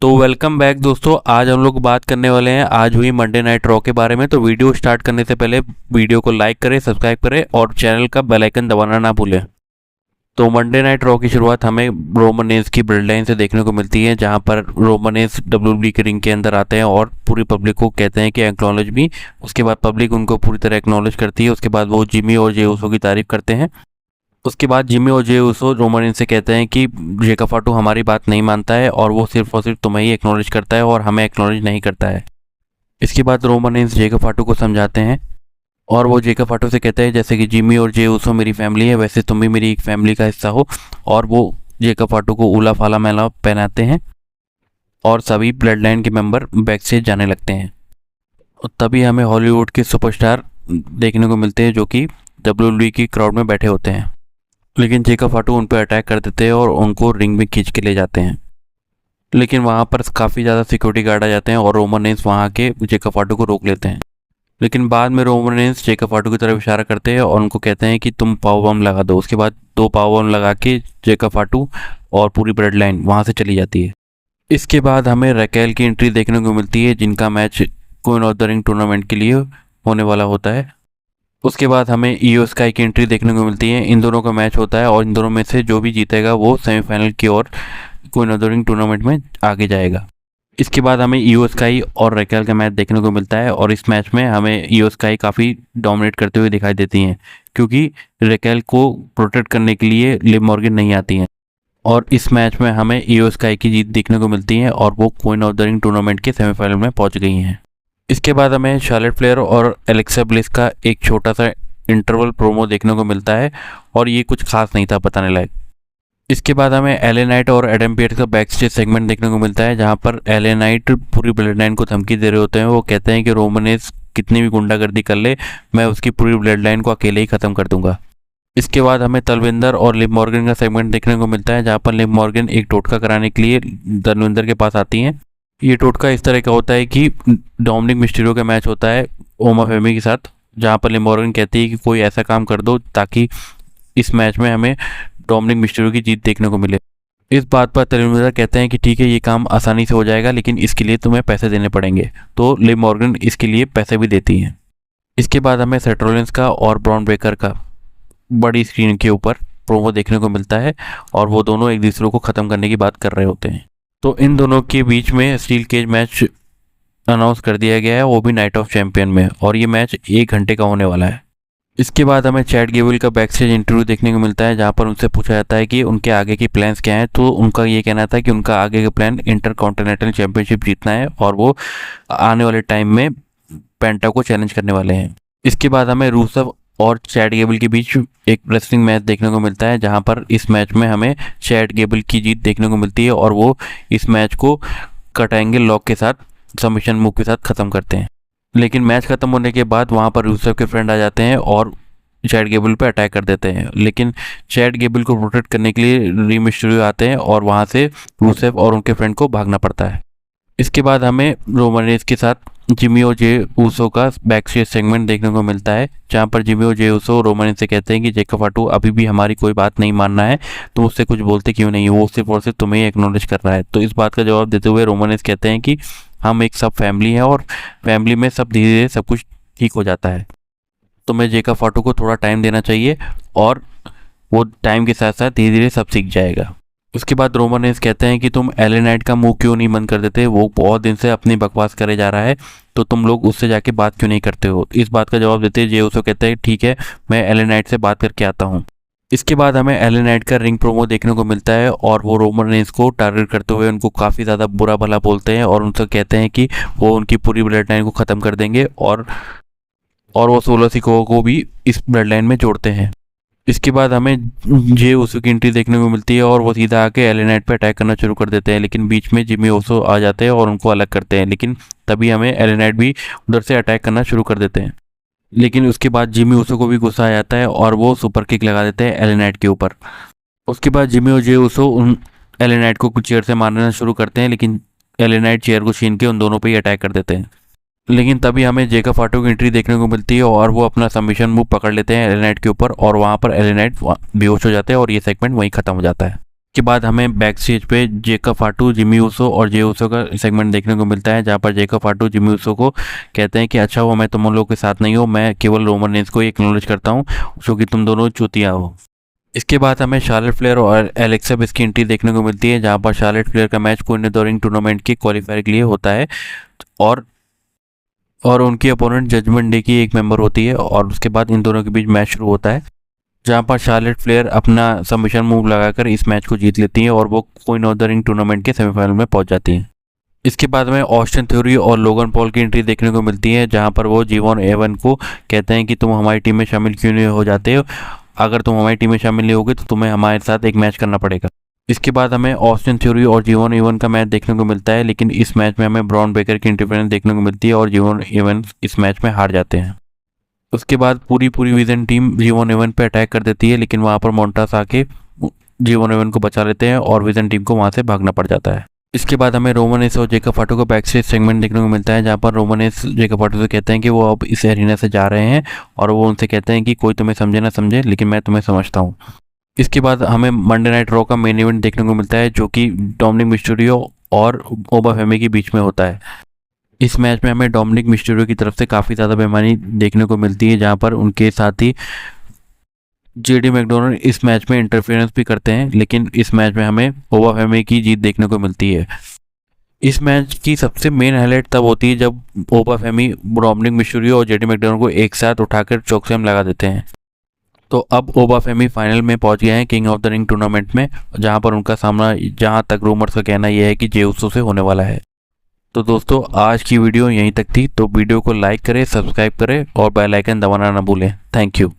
तो welcome back दोस्तों। आज हम लोग बात करने वाले हैं आज हुई मंडे नाइट रॉ के बारे में। तो वीडियो स्टार्ट करने से पहले वीडियो को लाइक करें, सब्सक्राइब करें और चैनल का बेल आइकन दबाना ना भूलें। तो मंडे नाइट रॉ की शुरुआत हमें रोमन रेंस की ब्लड लाइन से देखने को मिलती है, जहां पर रोमन रेंस डब्ल्यूडब्ल्यूई के रिंग के अंदर आते हैं और पूरी पब्लिक को कहते हैं कि एक्नॉलेज मी। उसके बाद पब्लिक उनको पूरी तरह एक्नॉलेज करती है। उसके बाद वो जिमी और जे उसो की तारीफ करते हैं। उसके बाद जिमी और जे उसो रोमन रेंस से कहते हैं कि जेका फाटू हमारी बात नहीं मानता है और वो सिर्फ और सिर्फ तुम्हें ही एक्नॉलेज करता है और हमें एक्नॉलेज नहीं करता है। इसके बाद रोमन रेंस जेका फाटू को समझाते हैं और वो जेका फाटू से कहते हैं जैसे कि जिमी और जे उसो मेरी फैमिली है, वैसे तुम भी मेरी एक फैमिली का हिस्सा हो। और वो जेका फाटू को उला फाला मैला पहनाते हैं और सभी ब्लड लाइन के मेंबर बैक से जाने लगते हैं। और तभी हमें हॉलीवुड के सुपरस्टार देखने को मिलते हैं जो कि डब्ल्यूडब्ल्यूई की क्राउड में बैठे होते हैं, लेकिन जेका फाटू उन पर अटैक कर देते हैं और उनको रिंग में खींच के ले जाते हैं। लेकिन वहाँ पर काफ़ी ज़्यादा सिक्योरिटी गार्ड आ जाते हैं और रोमन रेंस वहाँ के जेका फाटू को रोक लेते हैं। लेकिन बाद में रोमन रेंस जेका फाटू की तरफ इशारा करते हैं और उनको कहते हैं कि तुम पावर बम लगा दो। उसके बाद 2 पावर बम लगा के जेका फाटू और पूरी ब्लड लाइन वहाँ से चली जाती है। इसके बाद हमें रैकेल की एंट्री देखने को मिलती है, जिनका match queen of the ring tournament के लिए होने वाला होता है। उसके बाद हमें ईओ स्काई की एंट्री देखने को मिलती है। इन दोनों का मैच होता है और इन दोनों में से जो भी जीतेगा वो सेमीफाइनल की ओर queen of the ring tournament में आगे जाएगा। इसके बाद हमें ईओ स्काई और रैकेल का मैच देखने को मिलता है और इस मैच में हमें ईओ स्काई काफ़ी डोमिनेट करते हुए दिखाई देती हैं, क्योंकि रैकेल को प्रोटेक्ट करने के लिए लिव मॉर्गन नहीं आती हैं। और इस मैच में हमें ईओ स्काई की जीत देखने को मिलती है और वो queen of the ring tournament के सेमीफाइनल में पहुंच गई हैं। इसके बाद हमें शार्लेट फ्लेयर और एलेक्सा ब्लिस का एक छोटा सा इंटरवल प्रोमो देखने को मिलता है और ये कुछ खास नहीं था बताने लायक। इसके बाद हमें एले नाइट और एडम पियर्स का बैक स्टेज सेगमेंट देखने को मिलता है, जहां पर एले नाइट पूरी ब्लड लाइन को धमकी दे रहे होते हैं। वो कहते हैं कि रोमन रेंस कितनी भी गुंडागर्दी कर ले, मैं उसकी पूरी ब्लड लाइन को अकेले ही ख़त्म कर दूंगा। इसके बाद हमें तलविंदर और लिव मॉर्गन का सेगमेंट देखने को मिलता है, जहाँ पर लिव मॉर्गन एक टोटका कराने के लिए तलविंदर के पास आती हैं। ये टोटका इस तरह का होता है कि डोमिनिक मिस्टीरियो का मैच होता है ओमा फेमी के साथ, जहाँ पर लिव मॉर्गन कहती है कि कोई ऐसा काम कर दो ताकि इस मैच में हमें डोमिनिक मिस्टीरियो की जीत देखने को मिले। इस बात पर तलविंदर कहते हैं कि ठीक है, ये काम आसानी से हो जाएगा, लेकिन इसके लिए तुम्हें पैसे देने पड़ेंगे। तो लिव मॉर्गन इसके लिए पैसे भी देती हैं। इसके बाद हमें सेथ रॉलिंस का और ब्रॉन ब्रेकर का बड़ी स्क्रीन के ऊपर प्रोमो देखने को मिलता है और वो दोनों एक दूसरे को ख़त्म करने की बात कर रहे होते हैं। तो इन दोनों के बीच में स्टील केज मैच अनाउंस कर दिया गया है, वो भी नाइट ऑफ चैंपियन में, और ये मैच 1 घंटे का होने वाला है। इसके बाद हमें चैट गेबल का बैक स्टेज इंटरव्यू देखने को मिलता है, जहाँ पर उनसे पूछा जाता है कि उनके आगे के प्लान्स क्या हैं। तो उनका ये कहना था कि उनका आगे का प्लान इंटरकॉन्टिनेंटल चैंपियनशिप जीतना है और वो आने वाले टाइम में पेंटा को चैलेंज करने वाले हैं। इसके बाद हमें रूसव और चैट गेबल के बीच एक रेसलिंग मैच देखने को मिलता है, जहां पर इस मैच में हमें चैट गेबल की जीत देखने को मिलती है और वो इस मैच को कट एंगल लॉक के साथ सबमिशन मूव के साथ ख़त्म करते हैं। लेकिन मैच ख़त्म होने के बाद वहां पर रूसव के फ्रेंड आ जाते हैं और चैट गेबल पे अटैक कर देते हैं, लेकिन चैट गेबल को प्रोटेक्ट करने के लिए री मिस्टीरियो आते हैं और वहां से रूसव और उनके फ्रेंड को भागना पड़ता है। इसके बाद हमें रोमन रेंस के साथ जिमी और जे उसो का बैक स्टेज सेगमेंट देखने को मिलता है, जहां पर जिमी और जे उसो रोमन रेंस से कहते हैं कि जेका फाटू अभी भी हमारी कोई बात नहीं मानना है, तो उससे कुछ बोलते क्यों नहीं, वो सिर्फ और सिर्फ तुम्हें ही एक्नॉलेज कर रहा है। तो इस बात का जवाब देते हुए रोमन रेंस कहते हैं कि हम एक सब फैमिली है और फैमिली में सब धीरे धीरे सब कुछ ठीक हो जाता है। तुम्हें जेका फाटू को थोड़ा टाइम देना चाहिए और वो टाइम के साथ साथ धीरे धीरे सब सीख जाएगा। उसके बाद रोमन रेंस कहते हैं कि तुम एले नाइट का मुंह क्यों नहीं बंद कर देते, वो बहुत दिन से अपनी बकवास करे जा रहा है, तो तुम लोग उससे जाके बात क्यों नहीं करते हो। इस बात का जवाब देते जे उसो कहते हैं ठीक है, मैं एले नाइट से बात करके आता हूँ। इसके बाद हमें एले नाइट का रिंग प्रोमो देखने को मिलता है और वो रोमन रेंस को टारगेट करते हुए उनको काफ़ी ज़्यादा बुरा भला बोलते हैं और उनसे कहते हैं कि वो उनकी पूरी ब्लड लाइन को ख़त्म कर देंगे और वो 16 सिखों को भी इस ब्लड लाइन में जोड़ते हैं। इसके बाद हमें जे ओसो की एंट्री देखने को मिलती है और वो सीधा आके एले नाइट पे अटैक करना शुरू कर देते हैं, लेकिन बीच में जिमी ओसो आ जाते हैं और उनको अलग करते हैं। लेकिन तभी हमें एले नाइट भी उधर से अटैक करना शुरू कर देते हैं, लेकिन उसके बाद जिमी ओसो को भी गुस्सा आ जाता है और वो सुपर किक लगा देते हैं एले नाइट के ऊपर। उसके बाद जिमी और जे ओसो उन एले नाइट को कुछ चेयर से मारना शुरू करते हैं, लेकिन एले नाइट चेयर को छीन के उन दोनों पर ही अटैक कर देते हैं। लेकिन तभी हमें जेका फाटू की एंट्री देखने को मिलती है और वो अपना सबमिशन मूव पकड़ लेते हैं एले नाइट के ऊपर और वहाँ पर एले नाइट बेहोश हो जाते हैं और ये सेगमेंट वहीं ख़त्म हो जाता है। के बाद हमें बैक स्टेज पे जेकब फाटू, जिमी ऊसो और जे ऊसो का सेगमेंट देखने को मिलता है, जहाँ पर जेकब फाटू जिमी ऊसो को कहते हैं कि अच्छा हुआ मैं तुम लोगों के साथ नहीं हूँ, मैं केवल रोमन रेंस को एक्नॉलेज करता हूँ क्योंकि तुम दोनों चूतिया हो। इसके बाद हमें शार्लेट फ्लेयर और एलेक्सा ब्लिस की एंट्री देखने को मिलती है, जहाँ पर शार्लेट फ्लेयर का मैच कोइन डोरिंग टूर्नामेंट के क्वालिफायर के लिए होता है और उनकी अपोनेंट जजमेंट डे की एक मेंबर होती है। और उसके बाद इन दोनों के बीच मैच शुरू होता है, जहां पर शार्लेट फ्लेयर अपना सबमिशन मूव लगाकर इस मैच को जीत लेती है और वो queen of the ring tournament के सेमीफाइनल में पहुंच जाती है। इसके बाद में ऑस्टिन थ्योरी और लोगन पॉल की एंट्री देखने को मिलती है, जहां पर वो जीवॉन एवन को कहते हैं कि तुम हमारी टीम में शामिल क्यों नहीं हो जाते हो, अगर तुम हमारी टीम में शामिल नहीं होगे तो तुम्हें हमारे साथ एक मैच करना पड़ेगा। इसके बाद हमें ऑस्टिन थ्योरी और जीवॉन एवन का मैच देखने को मिलता है, लेकिन इस मैच में हमें ब्रॉन बेकर की इंटरफेरेंस देखने को मिलती है और जीवॉन एवन इस मैच में हार जाते हैं। उसके बाद पूरी विजन टीम जीवॉन एवन पे अटैक कर देती है, लेकिन वहाँ पर मोंटास आके जीवॉन एवन को बचा लेते हैं और विजन टीम को वहाँ से भागना पड़ जाता है। इसके बाद हमें रोमन एस और जेकब फाटू का बैक स्टेज सेगमेंट देखने को मिलता है, जहाँ पर रोमन एस जेकब फाटू से कहते हैं कि वो अब इस एरिना से जा रहे हैं और वो उनसे कहते हैं कि कोई तुम्हें समझे ना समझे, लेकिन मैं तुम्हें समझता हूँ। इसके बाद हमें मंडे नाइट रॉ का मेन इवेंट देखने को मिलता है, जो कि डोमिनिक मिस्टीरियो और ओबा फेमी के बीच में होता है। इस मैच में हमें डोमिनिक मिस्टीरियो की तरफ से काफ़ी ज़्यादा बेईमानी देखने को मिलती है, जहाँ पर उनके साथ ही जेडी मैकडोनल्ड इस मैच में इंटरफेरेंस भी करते हैं, लेकिन इस मैच में हमें ओबा फेमी की जीत देखने को मिलती है। इस मैच की सबसे मेन हाईलाइट तब होती है जब ओबा फेमी डोमिनिक मिस्टीरियो और जेडी मैकडोनल्ड को एक साथ उठाकर चोकस्लैम लगा देते हैं। तो अब ओबा फेमी फाइनल में पहुंच गए हैं king of the ring tournament में, जहां पर उनका सामना, जहां तक रूमर्स का कहना यह है कि जे ऊसो से होने वाला है। तो दोस्तों आज की वीडियो यहीं तक थी, तो वीडियो को लाइक करें, सब्सक्राइब करें और बेल आइकन दबाना ना भूलें। Thank you.